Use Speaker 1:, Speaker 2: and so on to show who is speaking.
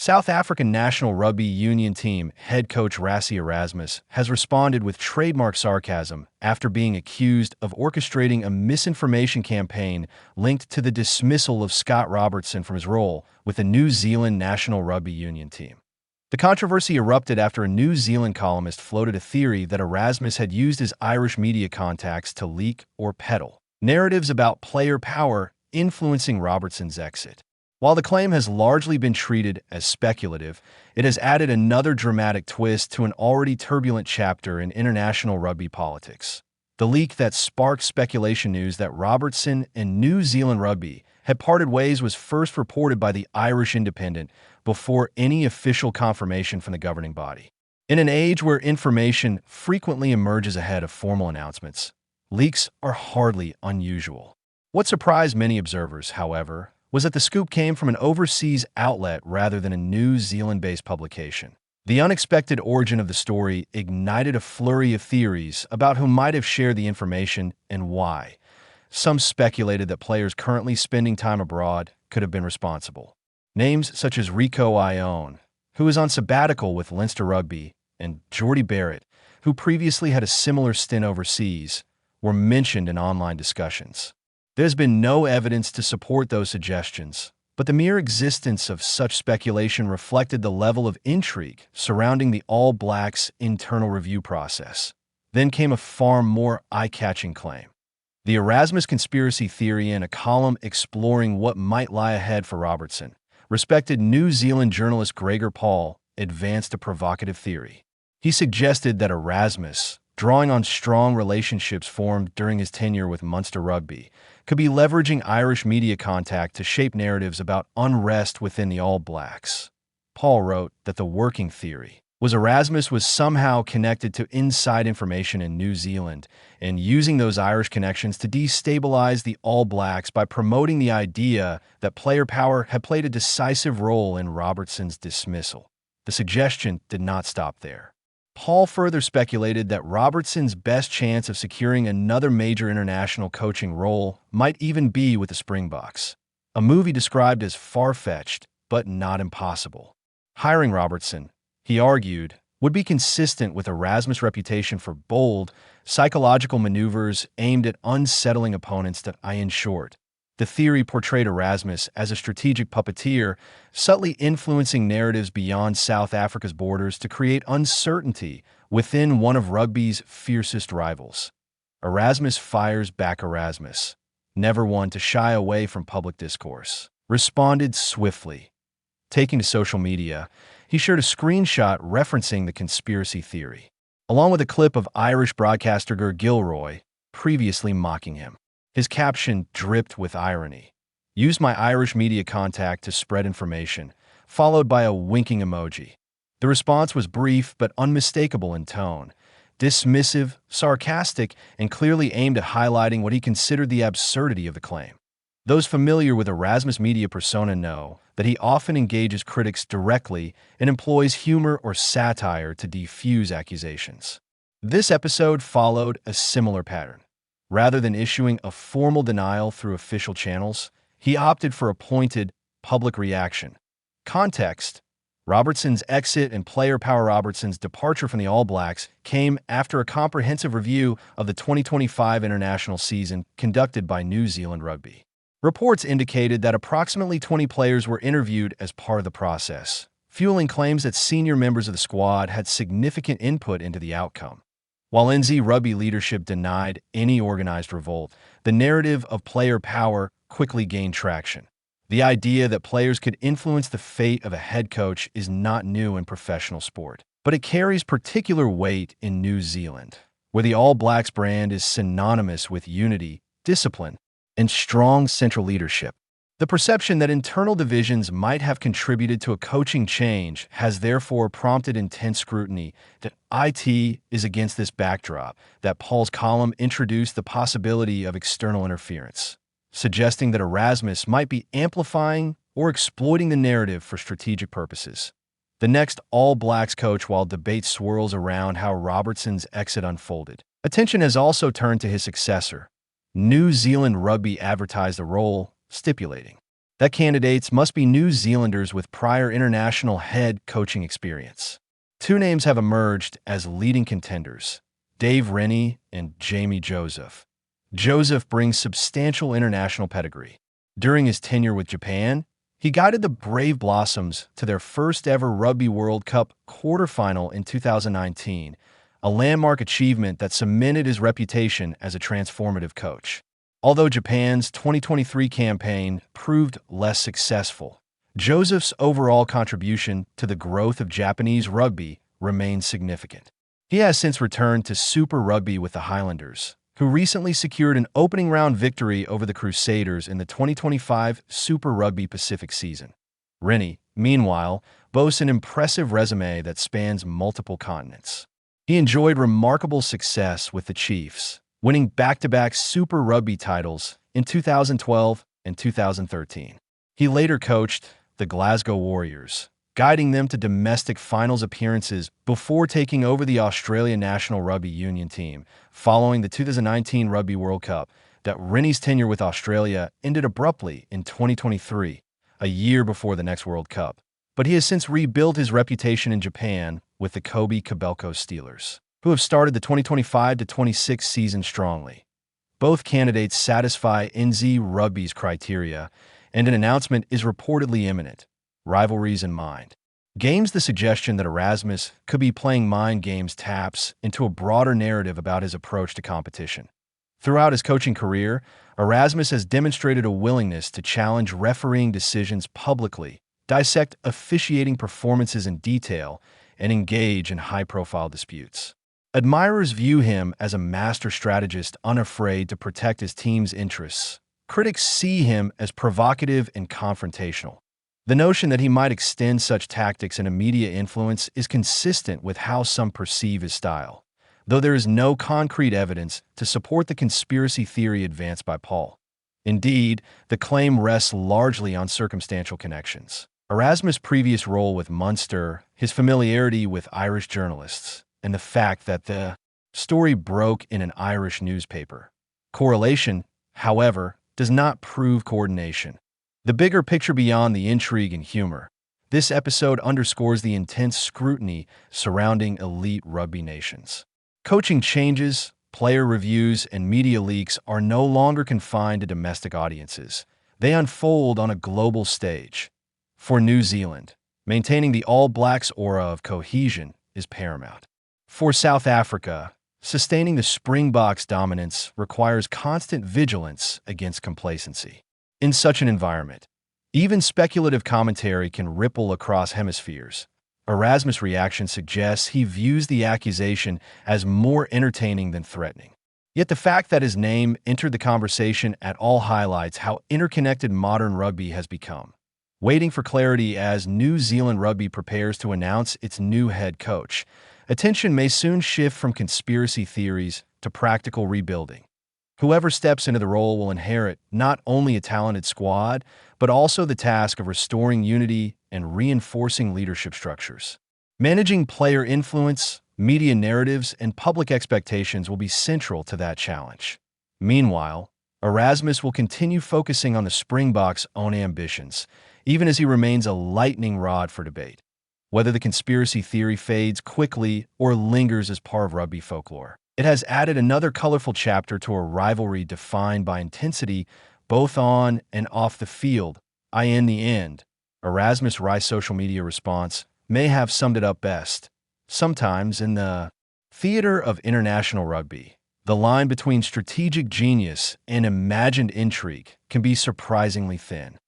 Speaker 1: South African national rugby union team head coach Rassie Erasmus has responded with trademark sarcasm after being accused of orchestrating a misinformation campaign linked to the dismissal of Scott Robertson from his role with the New Zealand national rugby union team. The controversy erupted after a New Zealand columnist floated a theory that Erasmus had used his Irish media contacts to leak or peddle narratives about player power influencing Robertson's exit. While the claim has largely been treated as speculative, it has added another dramatic twist to an already turbulent chapter in international rugby politics. The leak that sparked speculation news that Robertson and New Zealand Rugby had parted ways was first reported by the Irish Independent before any official confirmation from the governing body. In an age where information frequently emerges ahead of formal announcements, leaks are hardly unusual. What surprised many observers, however, was that the scoop came from an overseas outlet rather than a New Zealand-based publication. The unexpected origin of the story ignited a flurry of theories about who might have shared the information and why. Some speculated that players currently spending time abroad could have been responsible. Names such as Rico Ione, who is on sabbatical with Munster Rugby, and Jordie Barrett, who previously had a similar stint overseas, were mentioned in online discussions. There's been no evidence to support those suggestions, but the mere existence of such speculation reflected the level of intrigue surrounding the All Blacks' internal review process. Then came a far more eye-catching claim. The Erasmus conspiracy theory in a column exploring what might lie ahead for Robertson. Respected New Zealand journalist Gregor Paul advanced a provocative theory. He suggested that Erasmus, drawing on strong relationships formed during his tenure with Munster Rugby, could be leveraging Irish media contact to shape narratives about unrest within the All Blacks. Paul wrote that the working theory was Erasmus was somehow connected to inside information in New Zealand and using those Irish connections to destabilize the All Blacks by promoting the idea that player power had played a decisive role in Robertson's dismissal. The suggestion did not stop there. Paul further speculated that Robertson's best chance of securing another major international coaching role might even be with the Springboks, a movie described as far-fetched but not impossible. Hiring Robertson, he argued, would be consistent with Erasmus' reputation for bold, psychological maneuvers aimed at unsettling opponents that in short. The theory portrayed Erasmus as a strategic puppeteer, subtly influencing narratives beyond South Africa's borders to create uncertainty within one of rugby's fiercest rivals. Erasmus fires back. Erasmus, never one to shy away from public discourse, responded swiftly. Taking to social media, he shared a screenshot referencing the conspiracy theory, along with a clip of Irish broadcaster Ger Gilroy previously mocking him. His caption dripped with irony. Used my Irish media contact to spread information, followed by a winking emoji. The response was brief but unmistakable in tone, dismissive, sarcastic, and clearly aimed at highlighting what he considered the absurdity of the claim. Those familiar with Erasmus' media persona know that he often engages critics directly and employs humor or satire to defuse accusations. This episode followed a similar pattern. Rather than issuing a formal denial through official channels, he opted for a pointed, public reaction. Context: Robertson's exit and player power. Robertson's departure from the All Blacks came after a comprehensive review of the 2025 international season conducted by New Zealand Rugby. Reports indicated that approximately 20 players were interviewed as part of the process, fueling claims that senior members of the squad had significant input into the outcome. While NZ Rugby leadership denied any organized revolt, the narrative of player power quickly gained traction. The idea that players could influence the fate of a head coach is not new in professional sport, but it carries particular weight in New Zealand, where the All Blacks brand is synonymous with unity, discipline, and strong central leadership. The perception that internal divisions might have contributed to a coaching change has therefore prompted intense scrutiny. That IT is against this backdrop that Paul's column introduced the possibility of external interference, suggesting that Erasmus might be amplifying or exploiting the narrative for strategic purposes. The next All Blacks coach, while debate swirls around how Robertson's exit unfolded, attention has also turned to his successor. New Zealand Rugby advertised the role, stipulating, That candidates must be New Zealanders with prior international head coaching experience. Two names have emerged as leading contenders: Dave Rennie and Jamie Joseph. Joseph brings substantial international pedigree. During his tenure with Japan, he guided the Brave Blossoms to their first-ever Rugby World Cup quarterfinal in 2019, a landmark achievement that cemented his reputation as a transformative coach. Although Japan's 2023 campaign proved less successful, Joseph's overall contribution to the growth of Japanese rugby remains significant. He has since returned to Super Rugby with the Highlanders, who recently secured an opening round victory over the Crusaders in the 2025 Super Rugby Pacific season. Rennie, meanwhile, boasts an impressive resume that spans multiple continents. He enjoyed remarkable success with the Chiefs, winning back-to-back Super Rugby titles in 2012 and 2013. He later coached the Glasgow Warriors, guiding them to domestic finals appearances before taking over the Australian National Rugby Union team following the 2019 Rugby World Cup. That Rennie's tenure with Australia ended abruptly in 2023, a year before the next World Cup. But he has since rebuilt his reputation in Japan with the Kobe Kobelco Steelers, who have started the 2025-26 season strongly. Both candidates satisfy NZ Rugby's criteria, and an announcement is reportedly imminent. Rivalries in mind. Games the suggestion that Erasmus could be playing mind games taps into a broader narrative about his approach to competition. Throughout his coaching career, Erasmus has demonstrated a willingness to challenge refereeing decisions publicly, dissect officiating performances in detail, and engage in high-profile disputes. Admirers view him as a master strategist unafraid to protect his team's interests. Critics see him as provocative and confrontational. The notion that he might extend such tactics and immediate influence is consistent with how some perceive his style, though there is no concrete evidence to support the conspiracy theory advanced by Paul. Indeed, the claim rests largely on circumstantial connections. Erasmus' previous role with Munster, his familiarity with Irish journalists, and the fact that the story broke in an Irish newspaper. Correlation, however, does not prove coordination. The bigger picture beyond the intrigue and humor. This episode underscores the intense scrutiny surrounding elite rugby nations. Coaching changes, player reviews, and media leaks are no longer confined to domestic audiences. They unfold on a global stage. For New Zealand, maintaining the All Blacks aura of cohesion is paramount. For South Africa, sustaining the Springboks' dominance requires constant vigilance against complacency. In such an environment, even speculative commentary can ripple across hemispheres. Erasmus' reaction suggests he views the accusation as more entertaining than threatening. Yet the fact that his name entered the conversation at all highlights how interconnected modern rugby has become. Waiting for clarity as New Zealand Rugby prepares to announce its new head coach, attention may soon shift from conspiracy theories to practical rebuilding. Whoever steps into the role will inherit not only a talented squad, but also the task of restoring unity and reinforcing leadership structures. Managing player influence, media narratives, and public expectations will be central to that challenge. Meanwhile, Erasmus will continue focusing on the Springboks' own ambitions, even as he remains a lightning rod for debate. Whether the conspiracy theory fades quickly or lingers as part of rugby folklore, it has added another colorful chapter to a rivalry defined by intensity both on and off the field. In the end, Erasmus' Rice's social media response may have summed it up best. Sometimes in the theater of international rugby, the line between strategic genius and imagined intrigue can be surprisingly thin.